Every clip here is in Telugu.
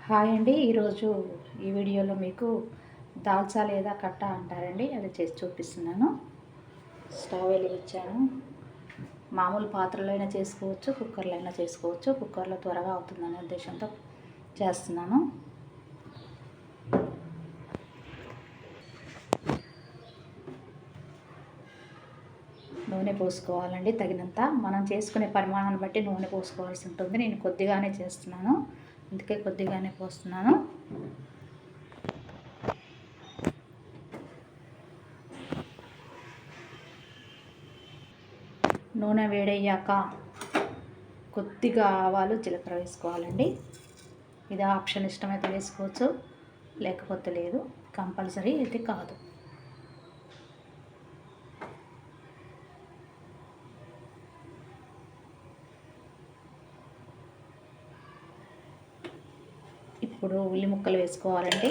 హాయ్ అండి. ఈరోజు ఈ వీడియోలో మీకు దాల్చా లేదా కట్ట అంటారండి, అది చేసి చూపిస్తున్నాను. స్టవ్ వెలిగించాను. మామూలు పాత్రలో అయినా చేసుకోవచ్చు, కుక్కర్లో అయినా చేసుకోవచ్చు. కుక్కర్లో త్వరగా అవుతుందనే ఉద్దేశంతో చేస్తున్నాను. నూనె పోసుకోవాలండి తగినంత. మనం చేసుకునే పరిమాణాన్ని బట్టి నూనె పోసుకోవాల్సి ఉంటుంది. నేను కొద్దిగానే చేస్తున్నాను, అందుకే కొద్దిగానే పోస్తున్నాను. నూనె వేడయ్యాక కొద్దిగా ఆవాలు జీలకర్ర వేసుకోవాలండి. ఇది ఆప్షన్, ఇష్టమైతే వేసుకోవచ్చు, లేకపోతే లేదు. కంపల్సరీ అయితే కాదు. ఇప్పుడు ఉల్లి ముక్కలు వేసుకోవాలండి.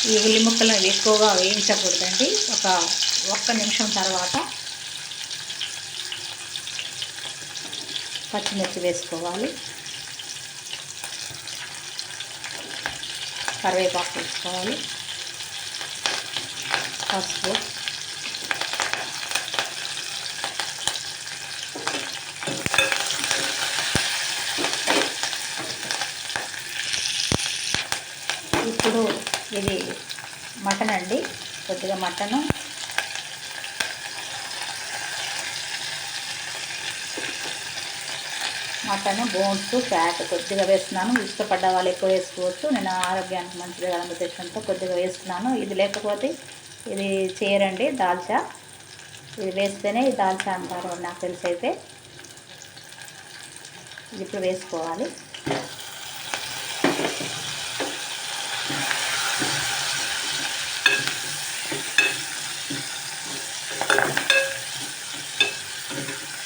ఈ ఉల్లి ముక్కలను ఎక్కువగా వేయించకూడదండి. ఒక్క నిమిషం తర్వాత పచ్చిమిర్చి వేసుకోవాలి, కరివేపాకు వేసుకోవాలి, పసుపు, ఇప్పుడు ఇది మటన్ అండి, కొద్దిగా మటను బోన్స్, ఫ్యాట్ కొద్దిగా వేస్తున్నాను. ఇష్టపడ్డ వాళ్ళు ఎక్కువ వేసుకోవచ్చు. నేను ఆరోగ్యానికి మంచిది కదా ఉద్దేశంతో కొద్దిగా వేస్తున్నాను. ఇది లేకపోతే ఇది చేయరండి దాల్చా. ఇది వేస్తేనే దాల్చా అంటారు నాకు తెలిసి అయితే. ఇది ఇప్పుడు వేసుకోవాలి.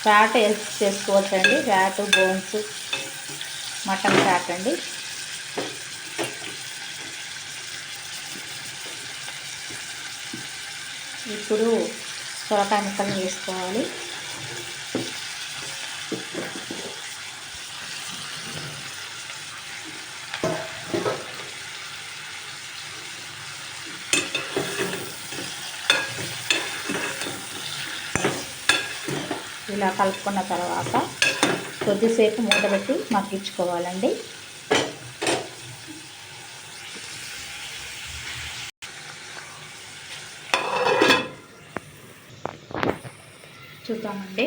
ఫ్యాట్ చేసుకోవచ్చండి. ఫ్యాట్, బోన్స్, మటన్ ఫ్యాట్ అండి. ఇప్పుడు సొరకాయ ముక్కలు వేసుకోవాలి. ఇలా కలుపుకున్న తర్వాత కొద్దిసేపు మూత పెట్టి మగ్గించుకోవాలండి. చూద్దామండి.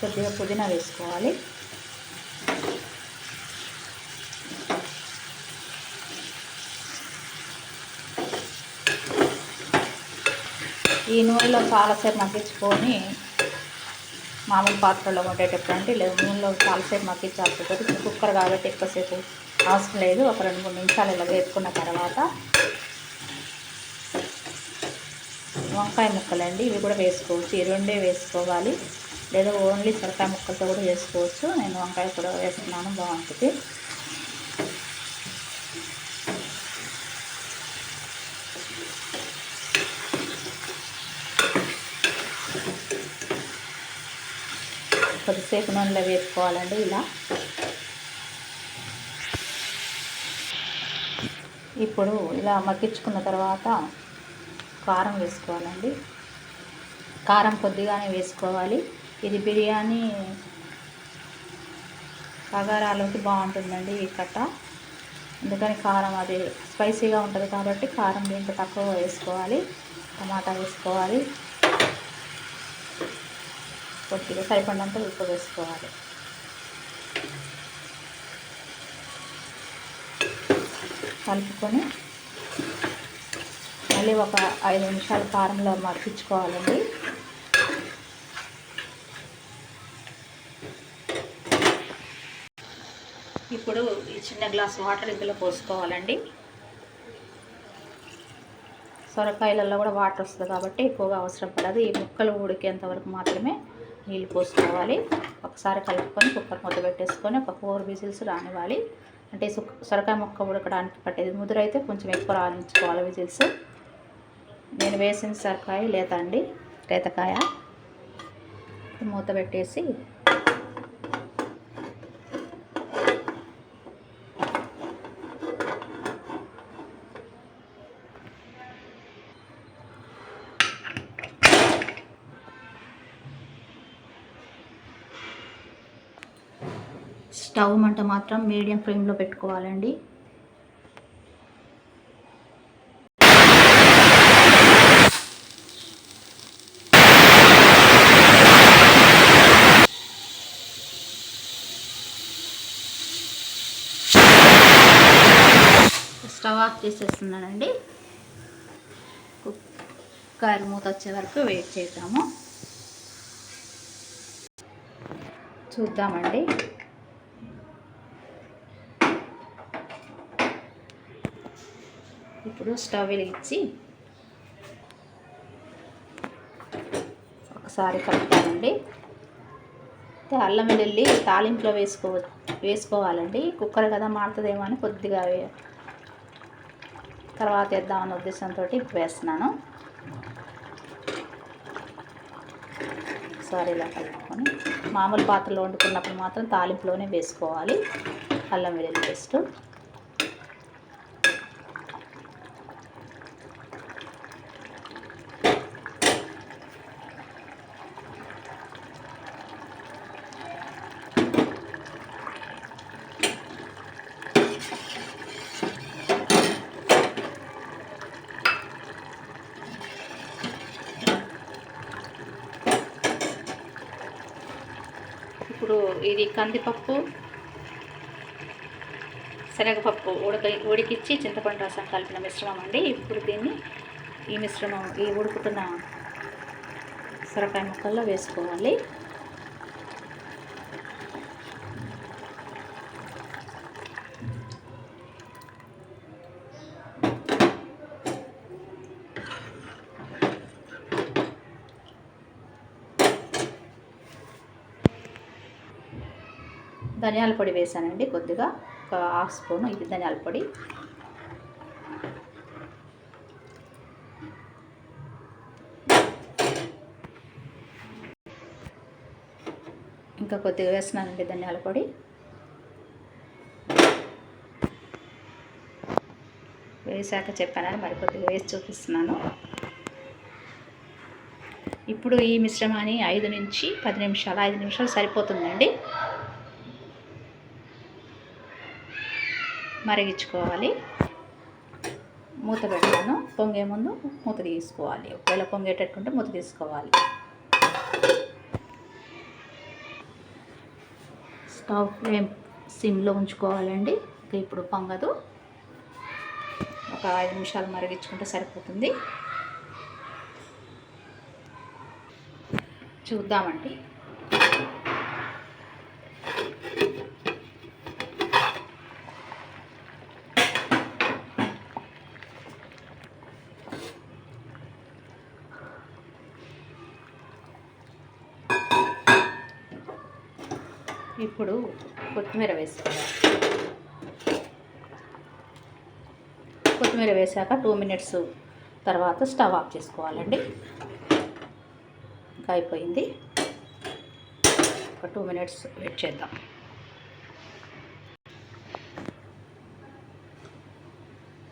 కొద్దిగా పుదీనా వేసుకోవాలి. ఈ నూనెలో చాలాసేపు మగ్గించుకొని మామూలు పాత్రలో వండేటప్పుడు అంటే లేదు, నూనెలో చాలాసేపు మగ్గించాల్సి ఉంటుంది. కుక్కర్ కాబట్టి ఎక్కువసేపు అవసరం లేదు. ఒక 2-3 నిమిషాలు ఇలా వేసుకున్న తర్వాత వంకాయ ముక్కలండి, ఇవి కూడా వేసుకోవచ్చు. ఈ రెండే వేసుకోవాలి, లేదా ఓన్లీ సొరకాయ ముక్కలతో కూడా వేసుకోవచ్చు. నేను వంకాయ కూడా వేస్తున్నాను, బాగుంటుంది. కొద్దిసేపు నూనెలో వేసుకోవాలండి. ఇలా ఇప్పుడు ఇలా మగ్గించుకున్న తర్వాత కారం వేసుకోవాలండి. కారం కొద్దిగానే వేసుకోవాలి. ఇది బిర్యానీ బగారాలోకి బాగుంటుందండి ఈ కట్ట. అందుకని కారం అది స్పైసీగా ఉంటుంది కాబట్టి కారం దీంట్లో తక్కువ వేసుకోవాలి. టమాటా వేసుకోవాలి, కొద్దిగా సరిపడినంత ఉప్పు వేసుకోవాలి. కలుపుకొని మళ్ళీ ఒక 5 నిమిషాలు కారంలో మగ్గించుకోవాలండి. ఇప్పుడు ఈ చిన్న గ్లాస్ వాటర్ ఇందులో పోసుకోవాలండి. సొరకాయలలో కూడా వాటర్ వస్తుంది కాబట్టి ఎక్కువగా అవసరం పడదు. ఈ ముక్కలు ఉడికేంత వరకు మాత్రమే నీళ్ళు పోసుకోవాలి. ఒకసారి కలుపుకొని కుక్కర్ మూత పెట్టేసుకొని ఒక 4 విజిల్స్ రానివ్వాలి. అంటే సొరకాయ ముక్క ఉడకడానికి పట్టేది. ముదురైతే కొంచెం ఎక్కువ రాణించుకోవాలి విజిల్స్. నేను వేసిన సొరకాయ లేతకాయ. మూత పెట్టేసి స్టవ్ మంట మాత్రం మీడియం ఫ్లేమ్లో పెట్టుకోవాలండి. Stove off చేసేస్తున్నానండి. కుక్కర్ మూత వచ్చే వరకు వెయిట్ చేద్దాము. చూద్దామండి. ఇప్పుడు స్టవ్ వెలిగించి ఒకసారి కలుపుతానండి. అల్లం వెల్లుల్లి తాలింపులో వేసుకోవాలండి. కుక్కర్ కదా మాడుతుందేమో అని కొద్దిగా తర్వాత వేద్దామన్న ఉద్దేశంతో వేస్తున్నాను. ఒకసారి ఇలా కలుపుకొని మామూలు పాత్రలో వండుకున్నప్పుడు మాత్రం తాలింపులోనే వేసుకోవాలి అల్లం వెల్లుల్లి పేస్ట్. ఇప్పుడు ఇది కందిపప్పు, శనగపప్పు ఉడికిచ్చి చింతపండు రసం కలిపిన మిశ్రమం అండి. ఇప్పుడు ఈ మిశ్రమం ఈ ఉడుకుతున్న సొరకాయ ముక్కల్లో వేసుకోవాలి. ధనియాల పొడి వేసానండి కొద్దిగా, ఒక హాఫ్ స్పూన్ ఇది ధనియాల పొడి. ఇంకా కొద్దిగా వేస్తున్నానండి ధనియాల పొడి. వేసాక చెప్పానని మరి కొద్దిగా వేసి చూపిస్తున్నాను. ఇప్పుడు ఈ మిశ్రమాన్ని 5 నుంచి 10 నిమిషాలు 5 నిమిషాలు సరిపోతుందండి మరిగించుకోవాలి. మూత పెడతాను. పొంగే ముందు మూత తీసుకోవాలి. ఒకవేళ పొంగేటట్టుంటే మూత తీసుకోవాలి. స్టవ్ ఫ్లేమ్ సిమ్లో ఉంచుకోవాలండి. ఇప్పుడు పొంగదు. ఒక 5 నిమిషాలు మరిగించుకుంటే సరిపోతుంది. చూద్దామండి. ఇప్పుడు కొత్తిమీర వేసుకోవాలి. కొత్తిమీర వేసాక 2 మినిట్స్ తర్వాత స్టవ్ ఆఫ్ చేసుకోవాలండి. ఇంకా అయిపోయింది. ఒక 2 మినిట్స్ వెయిట్ చేద్దాం.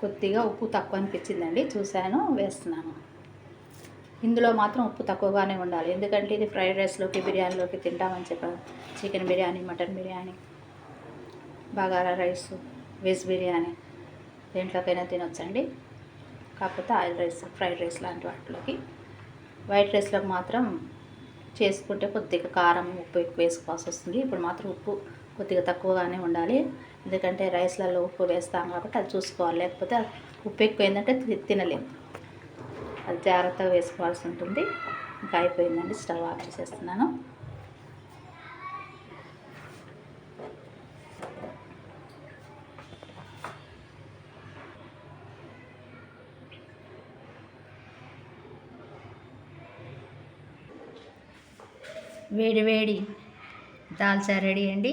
కొద్దిగా ఉప్పు తక్కువ అనిపించిందండి, చూశాను, వేస్తున్నాను. ఇందులో మాత్రం ఉప్పు తక్కువగానే ఉండాలి, ఎందుకంటే ఇది ఫ్రైడ్ రైస్లోకి బిర్యానీలోకి తింటామని చెప్పాను. Chicken biryani, mutton biryani, bagara rice, veg biryani దేంట్లోకైనా తినొచ్చండి. కాకపోతే ఆయిల్ రైస్, ఫ్రైడ్ రైస్ లాంటి వాటిలోకి. వైట్ రైస్లోకి మాత్రం చేసుకుంటే కొద్దిగా కారం ఉప్పు ఎక్కువ వేసుకోవాల్సి వస్తుంది. ఇప్పుడు మాత్రం ఉప్పు కొద్దిగా తక్కువగానే ఉండాలి, ఎందుకంటే రైస్లలో ఉప్పు వేస్తాం కాబట్టి అది చూసుకోవాలి. లేకపోతే ఉప్పు ఎక్కువ ఏంటంటే తినలేము. అది జాగ్రత్తగా వేసుకోవాల్సి ఉంటుంది. ఇంకా అయిపోయిందండి. స్టవ్ ఆఫ్ చేసేస్తున్నాను. వేడి వేడి దాల్చా రెడీ అండి.